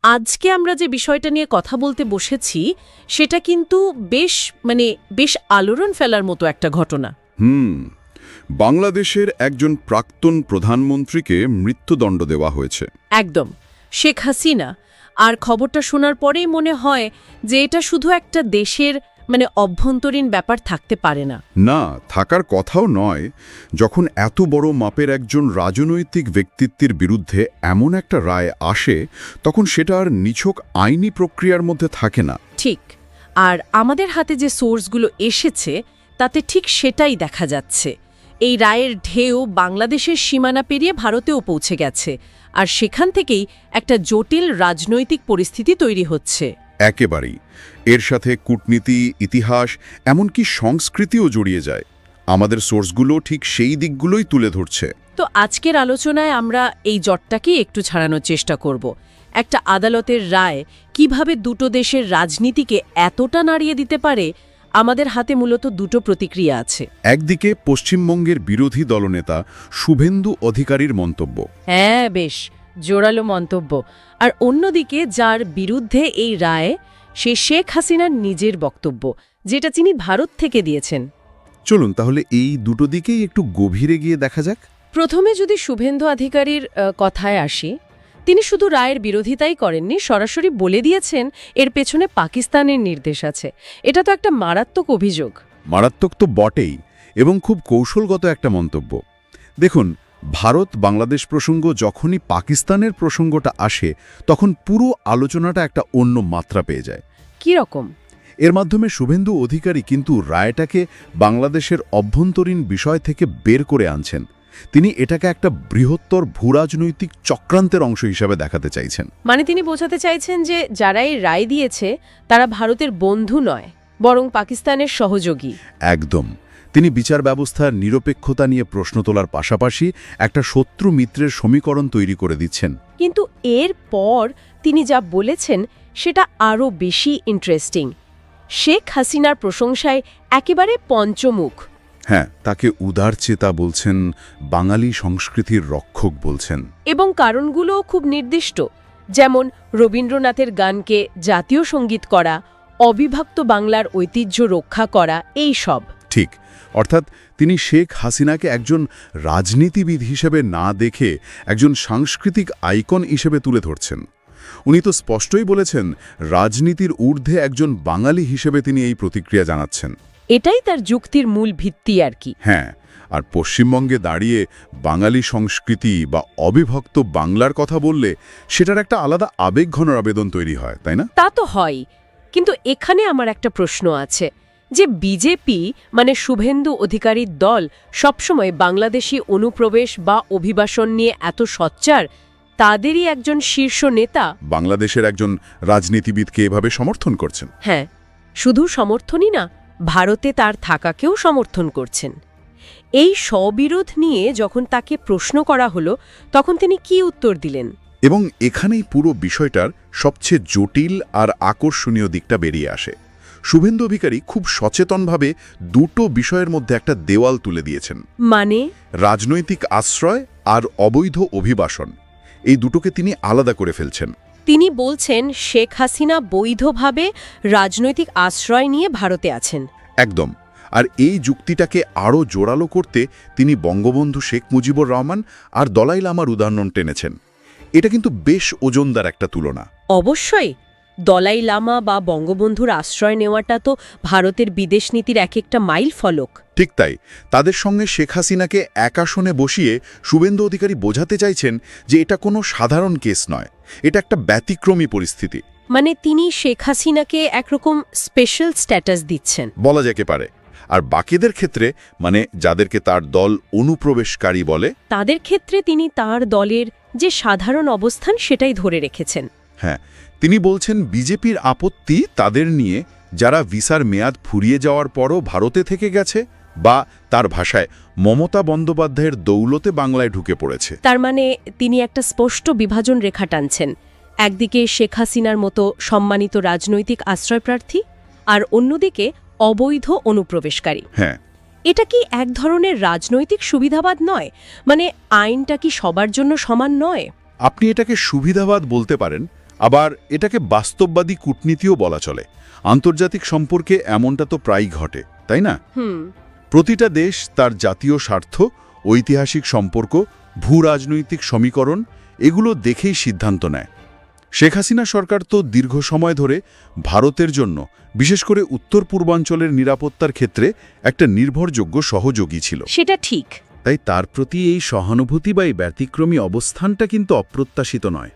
আজকে আমরা যে বিষয়টা নিয়ে কথা বলতে বসেছি সেটা কিন্তু বেশ আলোড়ন ফেলার মতো একটা ঘটনা। বাংলাদেশের একজন প্রাক্তন প্রধানমন্ত্রীকে মৃত্যুদণ্ড দেওয়া হয়েছে। একদম, শেখ হাসিনা। আর খবরটা শোনার পরেই মনে হয় যে এটা শুধু একটা দেশের অভ্যন্তরীণ ব্যাপার থাকতে পারে না। না, থাকার কথাও নয়। যখন এত বড় মাপের একজন রাজনৈতিক ব্যক্তিত্বের বিরুদ্ধে এমন একটা রায় আসে, তখন সেটা আর নিছক আইনি প্রক্রিয়ার মধ্যে থাকে না। ঠিক। আর আমাদের হাতে যে সোর্সগুলো এসেছে তাতে ঠিক সেটাই দেখা যাচ্ছে। এই রায়ের ঢেউ বাংলাদেশের সীমানা পেরিয়ে ভারতেও পৌঁছে গেছে, আর সেখান থেকেই একটা জটিল রাজনৈতিক পরিস্থিতি তৈরি হচ্ছে। একেবারেই। এর সাথে কূটনীতি, ইতিহাস, এমনকি সংস্কৃতিও জড়িয়ে যায়। আমাদের সোর্সগুলো ঠিক সেই দিকগুলোই তুলে ধরছে। তো আজকের আলোচনায় আমরা এই জটটাকেই একটু ছাড়ানোর চেষ্টা করব। একটা আদালতের রায় কিভাবে দুটো দেশের রাজনীতিকে এতটা নাড়িয়ে দিতে পারে। আমাদের হাতে মূলত দুটো প্রতিক্রিয়া আছে। একদিকে পশ্চিমবঙ্গের বিরোধী দলনেতা শুভেন্দু অধিকারীর মন্তব্য। হ্যাঁ, বেশ জোরালো মন্তব্য। আর অন্যদিকে যার বিরুদ্ধে এই রায়, সে শেখ হাসিনার নিজের বক্তব্য, যেটা তিনি ভারত থেকে দিয়েছেন। চলুন তাহলে এই দুটো দিকেই একটু গভীরে গিয়ে দেখা যাক। প্রথমে যদি শুভেন্দু অধিকারীর কথায় আসি, তিনি শুধু রায়ের বিরোধিতাই করেননি, সরাসরি বলে দিয়েছেন এর পেছনে পাকিস্তানের নির্দেশ আছে। এটা তো একটা মারাত্মক অভিযোগ। মারাত্মক তো বটেই, এবং খুব কৌশলগত একটা মন্তব্য। দেখুন, ভারত বাংলাদেশ প্রসঙ্গ যখনই পাকিস্তানের প্রসঙ্গটা আসে, তখন পুরো আলোচনাটা একটা অন্য মাত্রা পেয়ে যায়। কি রকম? এর মাধ্যমে শুভেন্দু অধিকারী কিন্তু রায়টাকে বাংলাদেশের অভ্যন্তরীণ বিষয় থেকে বের করে আনছেন। তিনি এটাকে একটা বৃহত্তর ভূরাজনৈতিক চক্রান্তের অংশ হিসাবে দেখাতে চাইছেন। মানে তিনি বোঝাতে চাইছেন যে যারা এই রায় দিয়েছে তারা ভারতের বন্ধু নয়, বরং পাকিস্তানের সহযোগী। একদম। তিনি বিচার ব্যবস্থার নিরপেক্ষতা নিয়ে প্রশ্ন তোলার পাশাপাশি একটা শত্রু মিত্রের সমীকরণ তৈরি করে দিচ্ছেন। কিন্তু এর পর তিনি যা বলেছেন সেটা আরও বেশি ইন্টারেস্টিং। শেখ হাসিনার প্রশংসায় একেবারে পঞ্চমুখ। হ্যাঁ, তাকে উদারচেতা বলছেন, বাঙালি সংস্কৃতির রক্ষক বলছেন। এবং কারণগুলোও খুব নির্দিষ্ট, যেমন রবীন্দ্রনাথের গানকে জাতীয় সঙ্গীত করা, অবিভক্ত বাংলার ঐতিহ্য রক্ষা করা, এই সব। ঠিক। অর্থাৎ তিনি শেখ হাসিনাকে একজন রাজনীতিবিদ হিসেবে না দেখে একজন সাংস্কৃতিক আইকন হিসেবে তুলে ধরছেন। উনি তো স্পষ্টই বলেছেন, রাজনীতির ঊর্ধ্বে একজন বাঙালি হিসেবে তিনি এই প্রতিক্রিয়া জানাচ্ছেন। এটাই তার যুক্তির মূল ভিত্তি আর কি। হ্যাঁ, আর পশ্চিমবঙ্গে দাঁড়িয়ে বাঙালি সংস্কৃতি বা অবিভক্ত বাংলার কথা বললে সেটার একটা আলাদা আবেগঘন আবেদন তৈরি হয়, তাই না? তা তো হয়, কিন্তু এখানে আমার একটা প্রশ্ন আছে যে বিজেপি শুভেন্দু অধিকারীর দল সবসময় বাংলাদেশি অনুপ্রবেশ বা অভিবাসন নিয়ে এত সোচ্চার, তাদেরই একজন শীর্ষ নেতা বাংলাদেশের একজন রাজনীতিবিদকে এভাবে সমর্থন করছেন। হ্যাঁ, শুধু সমর্থনই না, ভারতে তার থাকাকেও সমর্থন করছেন। এই স্ববিরোধ নিয়ে যখন তাকে প্রশ্ন করা হলো, তখন তিনি কি উত্তর দিলেন? এবং এখানেই পুরো বিষয়টার সবচেয়ে জটিল আর আকর্ষণীয় দিকটা বেরিয়ে আসে। শুভেন্দু অধিকারী খুব সচেতনভাবে দুটো বিষয়ের মধ্যে একটা দেওয়াল তুলে দিয়েছেন। মানে রাজনৈতিক আশ্রয় আর অবৈধ অভিবাসন, এই দুটোকে তিনি আলাদা করে ফেলছেন। তিনি বলছেন শেখ হাসিনা বৈধভাবে রাজনৈতিক আশ্রয় নিয়ে ভারতে আছেন। একদম। আর এই যুক্তিটাকে আরও জোরালো করতে তিনি বঙ্গবন্ধু শেখ মুজিবুর রহমান আর দলাই লামার উদাহরণ টেনেছেন। এটা কিন্তু বেশ ওজনদার একটা তুলনা। অবশ্যই। দলাই লামা বা বঙ্গবন্ধুর আশ্রয় নেওয়াটা তো ভারতের বিদেশ নীতির এক একটা মাইল ফলক। ঠিক তাই। তাদের সঙ্গে শেখ হাসিনাকে এক আসনে বসিয়ে শুভেন্দু অধিকারী বোঝাতে চাইছেন যে এটা কোনো সাধারণ কেস নয়, এটা একটা ব্যতিক্রমী পরিস্থিতি। তিনি শেখ হাসিনাকে একরকম স্পেশাল স্ট্যাটাস দিচ্ছেন বলা যেতে পারে। আর বাকিদের ক্ষেত্রে, যাদেরকে তার দল অনুপ্রবেশকারী বলে, তাদের ক্ষেত্রে তিনি তার দলের যে সাধারণ অবস্থান সেটাই ধরে রেখেছেন। হ্যাঁ, তিনি বলছেন বিজেপির আপত্তি তাদের নিয়ে যারা ভিসার মেয়াদ ফুরিয়ে যাওয়ার পরও ভারতে থেকে গেছে, বা তার ভাষায় মমতা বন্দ্যোপাধ্যায়ের দৌলতে বাংলায় ঢুকে পড়েছে। তার তিনি একটা স্পষ্ট বিভাজন রেখা টানছেন। একদিকে শেখ হাসিনার মতো সম্মানিত রাজনৈতিক আশ্রয়প্রার্থী, আর অন্যদিকে অবৈধ অনুপ্রবেশকারী। হ্যাঁ, এটা কি এক ধরনের রাজনৈতিক সুবিধাবাদ নয়? আইনটা কি সবার জন্য সমান নয়? আপনি এটাকে সুবিধাবাদ বলতে পারেন, আবার এটাকে বাস্তববাদী কূটনীতিও বলা চলে। আন্তর্জাতিক সম্পর্কে এমনটা তো প্রায়ই ঘটে, তাই না? প্রতিটা দেশ তার জাতীয় স্বার্থ, ঐতিহাসিক সম্পর্ক, ভূরাজনৈতিক সমীকরণ এগুলো দেখেই সিদ্ধান্ত নেয়। শেখ হাসিনা সরকার তো দীর্ঘ সময় ধরে ভারতের জন্য, বিশেষ করে উত্তর পূর্বাঞ্চলের নিরাপত্তার ক্ষেত্রে একটা নির্ভরযোগ্য সহযোগী ছিল। সেটা ঠিক। তাই তার প্রতি এই সহানুভূতি বা এই ব্যতিক্রমী অবস্থানটা কিন্তু অপ্রত্যাশিত নয়।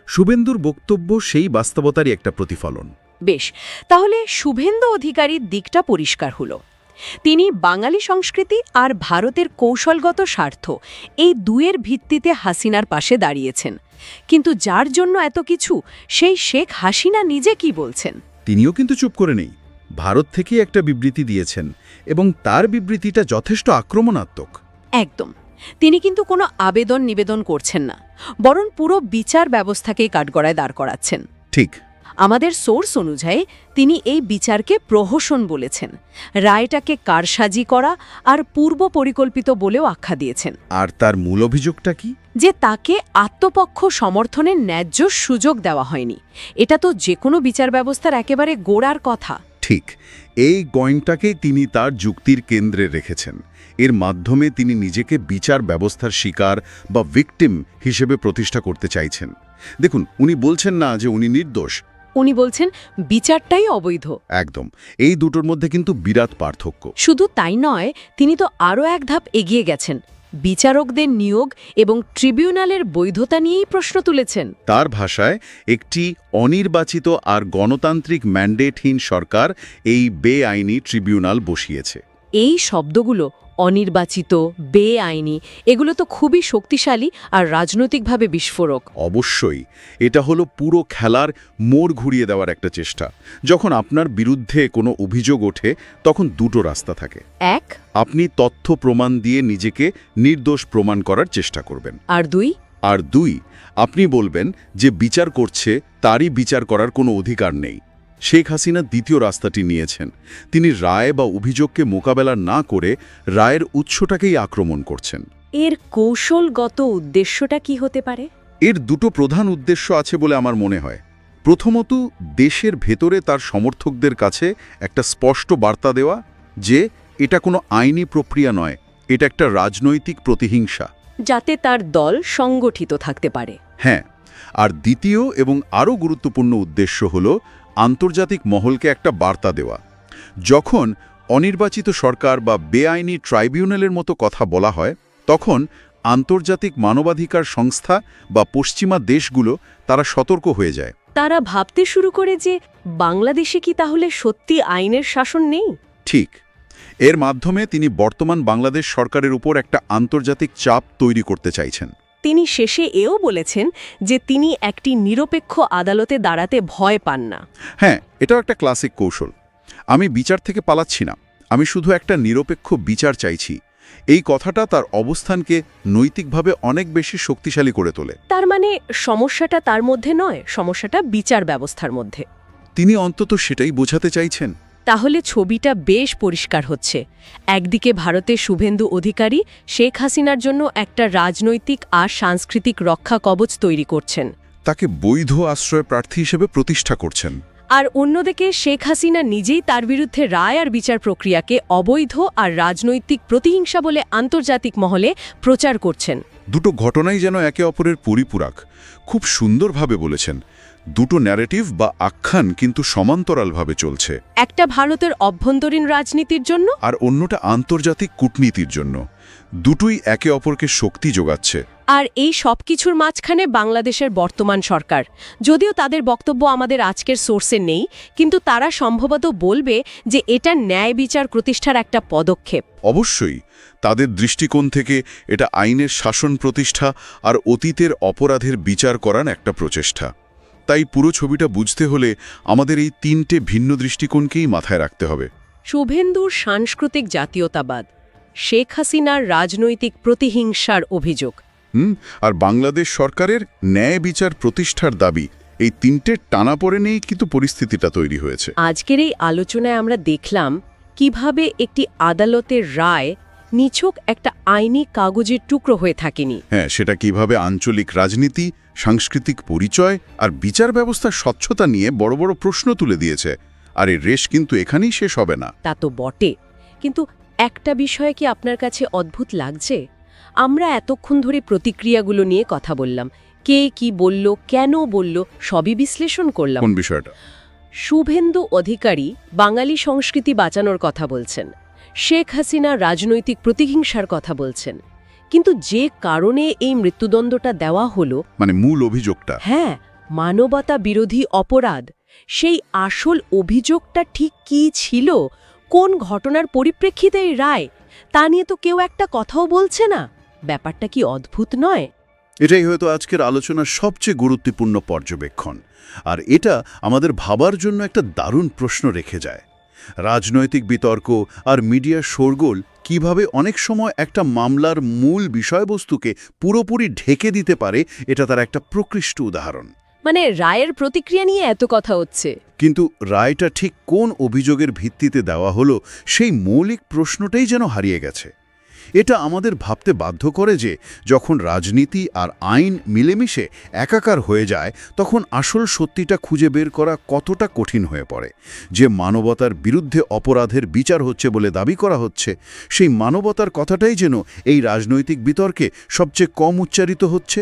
শুভেন্দুর বক্তব্য সেই বাস্তবতারই একটা প্রতিফলন। বেশ, তাহলে শুভেন্দু অধিকারীর দিকটা পরিষ্কার হলো। তিনি বাঙালি সংস্কৃতি আর ভারতের কৌশলগত স্বার্থ এই দুয়ের ভিত্তিতে হাসিনার পাশে দাঁড়িয়েছেন। কিন্তু যার জন্য এত কিছু, সেই শেখ হাসিনা নিজে কি বলছেন? তিনিও কিন্তু চুপ করে নেই। ভারত থেকে একটা বিবৃতি দিয়েছেন এবং তার বিবৃতিটা যথেষ্ট আক্রমণাত্মক। একদম। তিনি কিন্তু কোনো আবেদন নিবেদন করছেন না, বরং পুরো বিচার ব্যবস্থাকেই কাঠগড়ায় দাঁড় করাচ্ছেন। ঠিক। আমাদের সোর্স অনুযায়ী তিনি এই বিচারকে প্রহসন বলেছেন, রায়টাকে কারসাজি করা আর পূর্ব পরিকল্পিত বলেও আখ্যা দিয়েছেন। আর তার মূল অভিযোগটা কি? যে তাকে আত্মপক্ষ সমর্থনের ন্যায্য সুযোগ দেওয়া হয়নি। এটা তো যে কোনো বিচার ব্যবস্থার একেবারে গোড়ার কথা। ঠিক। এই পয়েন্টটাকেই তিনি তার যুক্তির কেন্দ্রে রেখেছেন। এর মাধ্যমে তিনি নিজেকে বিচার ব্যবস্থার শিকার বা ভিকটিম হিসেবে প্রতিষ্ঠা করতে চাইছেন। দেখুন, উনি বলছেন না যে উনি নির্দোষ, উনি বলছেন বিচারটাই অবৈধ। একদম। এই দুটোর মধ্যে কিন্তু বিরাট পার্থক্য। শুধু তাই নয়, তিনি তো আরও এক ধাপ এগিয়ে গেছেন। বিচারকদের নিয়োগ এবং ট্রিবিউনালের বৈধতা নিয়েই প্রশ্ন তুলেছেন। তার ভাষায় একটি অনির্বাচিত আর গণতান্ত্রিক ম্যান্ডেটহীন সরকার এই বেআইনি ট্রিবিউনাল বসিয়েছে। এই শব্দগুলো, অনির্বাচিত, বেআইনি, এগুলো তো খুবই শক্তিশালী আর রাজনৈতিকভাবে বিস্ফোরক। অবশ্যই। এটা হলো পুরো খেলার মোড় ঘুরিয়ে দেওয়ার একটা চেষ্টা। যখন আপনার বিরুদ্ধে কোনো অভিযোগ ওঠে, তখন দুটো রাস্তা থাকে। এক, আপনি তথ্য প্রমাণ দিয়ে নিজেকে নির্দোষ প্রমাণ করার চেষ্টা করবেন। আর দুই, আপনি বলবেন যে বিচার করছে তারই বিচার করার কোনো অধিকার নেই। শেখ হাসিনা দ্বিতীয় রাস্তাটি নিয়েছেন। তিনি রায় বা অভিযোগকে মোকাবেলা না করে রায়ের উৎসটাকেই আক্রমণ করছেন। এর কৌশলগত উদ্দেশ্যটা কি হতে পারে? এর দুটো প্রধান উদ্দেশ্য আছে বলে আমার মনে হয়। প্রথমত, দেশের ভেতরে তার সমর্থকদের কাছে একটা স্পষ্ট বার্তা দেওয়া যে এটা কোনো আইনি প্রক্রিয়া নয়, এটা একটা রাজনৈতিক প্রতিহিংসা, যাতে তার দল সংগঠিত থাকতে পারে। হ্যাঁ। আর দ্বিতীয় এবং আরও গুরুত্বপূর্ণ উদ্দেশ্য হল আন্তর্জাতিক মহলকে একটা বার্তা দেওয়া। যখন অনির্বাচিত সরকার বা বেআইনি ট্রাইব্যুনালের মতো কথা বলা হয়, তখন আন্তর্জাতিক মানবাধিকার সংস্থা বা পশ্চিমা দেশগুলো তারা সতর্ক হয়ে যায়। তারা ভাবতে শুরু করে যে বাংলাদেশে কি তাহলে সত্যি আইনের শাসন নেই? ঠিক। এর মাধ্যমে তিনি বর্তমান বাংলাদেশ সরকারের উপর একটা আন্তর্জাতিক চাপ তৈরি করতে চাইছেন। তিনি শেষে এও বলেছেন যে তিনি একটি নিরপেক্ষ আদালতে দাঁড়াতে ভয় পান না। হ্যাঁ, এটাও একটা ক্লাসিক কৌশল। আমি বিচার থেকে পালাচ্ছি না, আমি শুধু একটা নিরপেক্ষ বিচার চাইছি। এই কথাটা তার অবস্থানকে নৈতিকভাবে অনেক বেশি শক্তিশালী করে তোলে। তার মানে সমস্যাটা তার মধ্যে নয়, সমস্যাটা বিচার ব্যবস্থার মধ্যে। তিনি অন্তত সেটাই বোঝাতে চাইছেন। তাহলে ছবিটা বেশ পরিষ্কার হচ্ছে। একদিকে ভারতে শুভেন্দু অধিকারী শেখ হাসিনার জন্য একটা রাজনৈতিক আর সাংস্কৃতিক রক্ষা কবচ তৈরি করছেন, তাকে বৈধ আশ্রয় প্রার্থী হিসেবে প্রতিষ্ঠা করছেন। আর অন্যদিকে শেখ হাসিনা নিজেই তার বিরুদ্ধে রায় আর বিচার প্রক্রিয়াকে অবৈধ আর রাজনৈতিক প্রতিহিংসা বলে আন্তর্জাতিক মহলে প্রচার করছেন। দুটো ঘটনাই যেন একে অপরের পরিপূরক। খুব সুন্দরভাবে বলেছেন। দুটো ন্যারেটিভ বা আখ্যান কিন্তু সমান্তরালভাবে চলছে। একটা ভারতের অভ্যন্তরীণ রাজনীতির জন্য, আর অন্যটা আন্তর্জাতিক কূটনীতির জন্য। দুটোই একে অপরকে শক্তি যোগাচ্ছে। আর এই সব কিছুর মাঝখানে বাংলাদেশের বর্তমান সরকার, যদিও তাদের বক্তব্য আমাদের আজকের সোর্সে নেই, কিন্তু তারা সম্ভবত বলবে যে এটা ন্যায় বিচার প্রতিষ্ঠার একটা পদক্ষেপ। অবশ্যই। তাদের দৃষ্টিকোণ থেকে এটা আইনের শাসন প্রতিষ্ঠা আর অতীতের অপরাধের বিচার করার একটা প্রচেষ্টা। তাই পুরো ছবিটা বুঝতে হলে আমাদের এই তিনটে ভিন্ন দৃষ্টিকোণকেই মাথায় রাখতে হবে। শুভেন্দুর সাংস্কৃতিক জাতীয়তাবাদ, শেখ হাসিনার রাজনৈতিক প্রতিহিংসার অভিযোগ, আর বাংলাদেশ সরকারের ন্যায় বিচার প্রতিষ্ঠার দাবি, এই তিনটে টানাপোড়েনেই কিন্তু পরিস্থিতিটা তৈরি হয়েছে। আজকের এই আলোচনায় আমরা দেখলাম কিভাবে একটি আদালতের রায় নিছক একটা আইনি কাগজের টুকরো হয়ে থাকেনি। হ্যাঁ, সেটা কিভাবে আঞ্চলিক রাজনীতি, সাংস্কৃতিক পরিচয় আর বিচার ব্যবস্থার স্বচ্ছতা নিয়ে বড় বড় প্রশ্ন তুলে দিয়েছে। আর এই রেশ কিন্তু এখানেই শেষ হবে না। তা তো বটে, কিন্তু একটা বিষয় কি আপনার কাছে অদ্ভুত লাগছে? আমরা এতক্ষণ ধরে প্রতিক্রিয়াগুলো নিয়ে কথা বললাম, কে কি বলল, কেন বলল, সবই বিশ্লেষণ করলাম। কোন বিষয়টা? শুভেন্দু অধিকারী বাঙালি সংস্কৃতি বাঁচানোর কথা বলছেন, শেখ হাসিনা রাজনৈতিক প্রতিহিংসার কথা বলছেন, কিন্তু যে কারণে এই মৃত্যুদণ্ডটা দেওয়া হলো, মানে মূল অভিযোগটা, হ্যাঁ, মানবতা বিরোধী অপরাধ, সেই আসল অভিযোগটা ঠিক কী ছিল, কোন ঘটনার পরিপ্রেক্ষিতে এই রায়, তা নিয়ে তো কেউ একটা কথাও বলছে না। ব্যাপারটা কি অদ্ভুত নয়? এটাই হয়তো আজকের আলোচনার সবচেয়ে গুরুত্বপূর্ণ পর্যবেক্ষণ। আর এটা আমাদের ভাবার জন্য একটা দারুণ প্রশ্ন রেখে যায়। রাজনৈতিক বিতর্ক আর মিডিয়ার শোরগোল কিভাবে অনেক সময় একটা মামলার মূল বিষয়বস্তুকে পুরোপুরি ঢেকে দিতে পারে, এটা তার একটা প্রকৃষ্ট উদাহরণ। মানে রায়ের প্রতিক্রিয়া নিয়ে এত কথা হচ্ছে, কিন্তু রায়টা ঠিক কোন অভিযোগের ভিত্তিতে দেওয়া হলো, সেই মৌলিক প্রশ্নটাই যেন হারিয়ে গেছে। এটা আমাদের ভাবতে বাধ্য করে যে যখন রাজনীতি আর আইন মিলেমিশে একাকার হয়ে যায়, তখন আসল সত্যিটা খুঁজে বের করা কতটা কঠিন হয়ে পড়ে। যে মানবতার বিরুদ্ধে অপরাধের বিচার হচ্ছে বলে দাবি করা হচ্ছে, সেই মানবতার কথাটাই যেন এই রাজনৈতিক বিতর্কে সবচেয়ে কম উচ্চারিত হচ্ছে।